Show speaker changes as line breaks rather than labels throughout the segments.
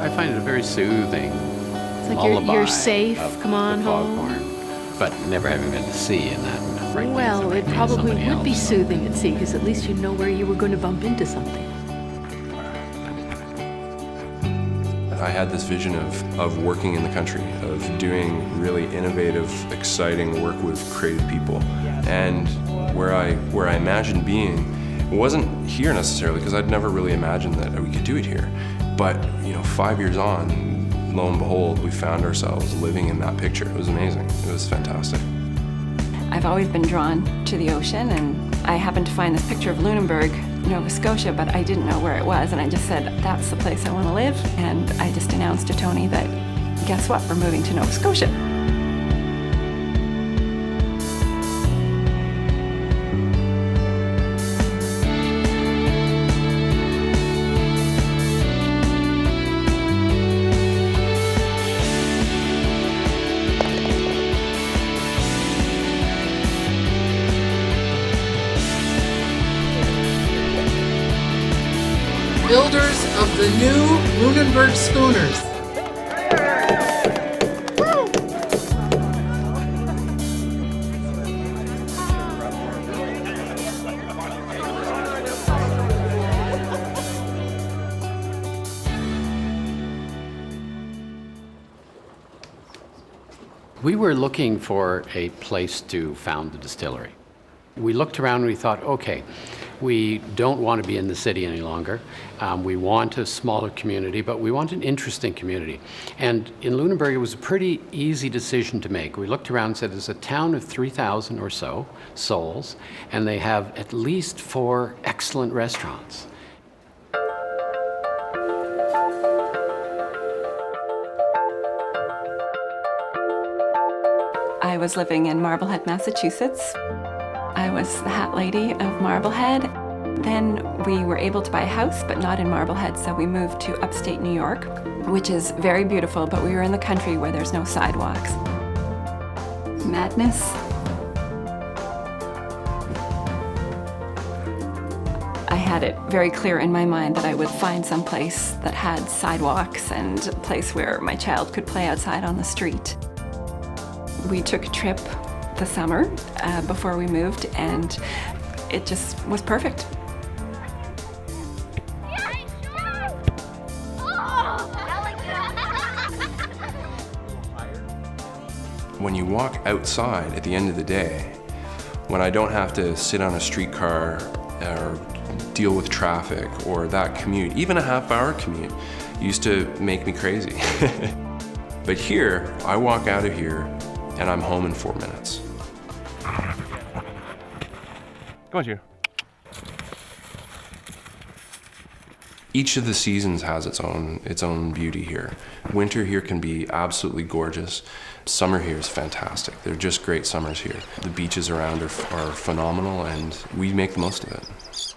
I find it a very soothing
It's like
lullaby
you're safe,
of
come on
the
home.
foghorn, but never having been to sea in that. Frankly,
Well, it
being
probably
somebody
would be
else.
soothing at sea, because at least you'd know where you were going to bump into something.
I had this vision of working in the country, of doing really innovative, exciting work with creative people. And where I imagined being, it wasn't here necessarily, because I'd never really imagined that we could do it here. But 5 years on, lo and behold, we found ourselves living in that picture. It was amazing. It was fantastic.
I've always been drawn to the ocean, and I happened to find this picture of Lunenburg, Nova Scotia, but I didn't know where it was, and I just said, that's the place I want to live. And I just announced to Tony that, guess what, we're moving to Nova Scotia.
Builders of the new Lunenburg schooners.
We were looking for a place to found the distillery. We looked around and we thought, okay, we don't want to be in the city any longer. We want a smaller community, but we want an interesting community. And in Lunenburg, it was a pretty easy decision to make. We looked around and said, there's a town of 3,000 or so souls, and they have at least 4 excellent restaurants.
I was living in Marblehead, Massachusetts. I was the hat lady of Marblehead. Then we were able to buy a house, but not in Marblehead, so we moved to upstate New York, which is very beautiful, but we were in the country where there's no sidewalks. Madness. I had it very clear in my mind that I would find some place that had sidewalks and a place where my child could play outside on the street. We took a trip the summer before we moved, and it just was perfect.
When you walk outside at the end of the day, when I don't have to sit on a streetcar or deal with traffic or that commute, even a half-hour commute, used to make me crazy. But here, I walk out of here and I'm home in 4 minutes. Come on, Jude. Each of the seasons has its own beauty here. Winter here can be absolutely gorgeous. Summer here is fantastic. They're just great summers here. The beaches around are phenomenal, and we make the most of it.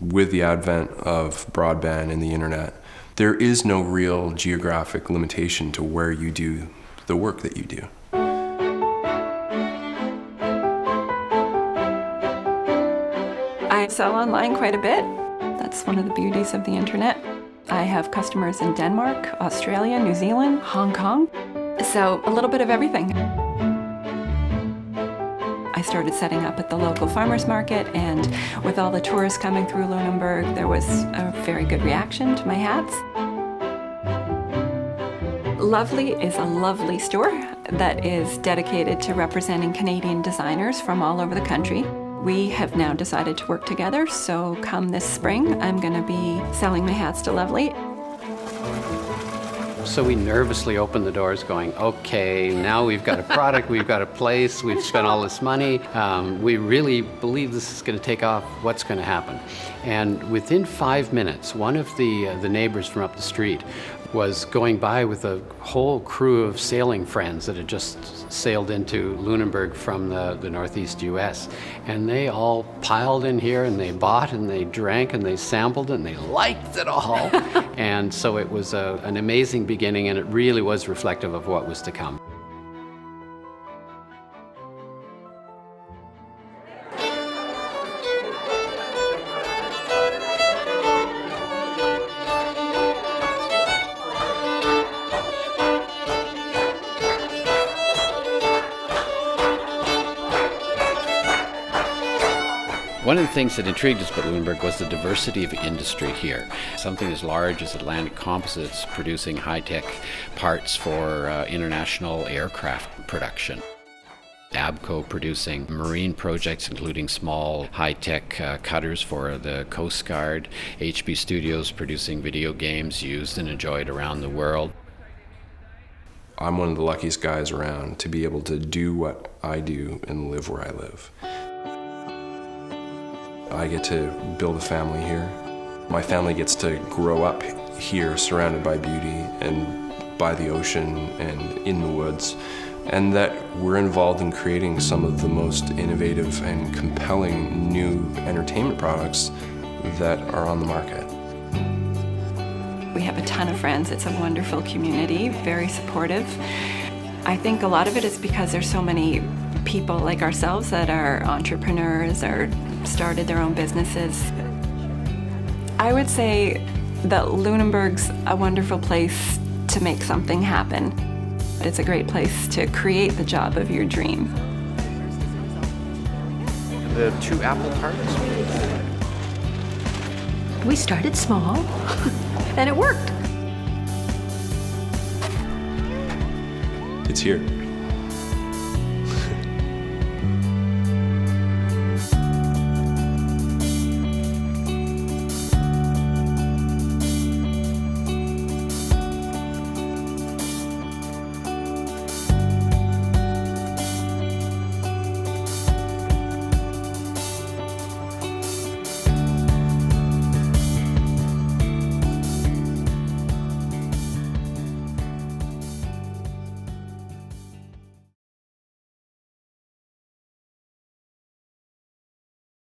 With the advent of broadband and the internet, there is no real geographic limitation to where you do the work that you do.
I sell online quite a bit. That's one of the beauties of the internet. I have customers in Denmark, Australia, New Zealand, Hong Kong. So a little bit of everything. I started setting up at the local farmers market, and with all the tourists coming through Lunenburg, there was a very good reaction to my hats. Lovely is a lovely store that is dedicated to representing Canadian designers from all over the country. We have now decided to work together, so come this spring, I'm going to be selling my hats to Lovely.
So we nervously opened the doors going, okay, now we've got a product, we've got a place, we've spent all this money. We really believe this is going to take off. What's going to happen? And within 5 minutes, one of the neighbors from up the street was going by with a whole crew of sailing friends that had just sailed into Lunenburg from the Northeast US. And they all piled in here, and they bought and they drank and they sampled and they liked it all. And so it was an amazing beginning, and it really was reflective of what was to come. One of the things that intrigued us about Lunenburg was the diversity of industry here. Something as large as Atlantic Composites producing high-tech parts for international aircraft production. Abco producing marine projects, including small high-tech cutters for the Coast Guard. HB Studios producing video games used and enjoyed around the world.
I'm one of the luckiest guys around to be able to do what I do and live where I live. I get to build a family here. My family gets to grow up here, surrounded by beauty and by the ocean and in the woods, and that we're involved in creating some of the most innovative and compelling new entertainment products that are on the market.
We have a ton of friends. It's a wonderful community, very supportive. I think a lot of it is because there's so many people like ourselves that are entrepreneurs or started their own businesses. I would say that Lunenburg's a wonderful place to make something happen. It's a great place to create the job of your dream.
The 2 apple tarts.
We started small, and it worked.
It's here.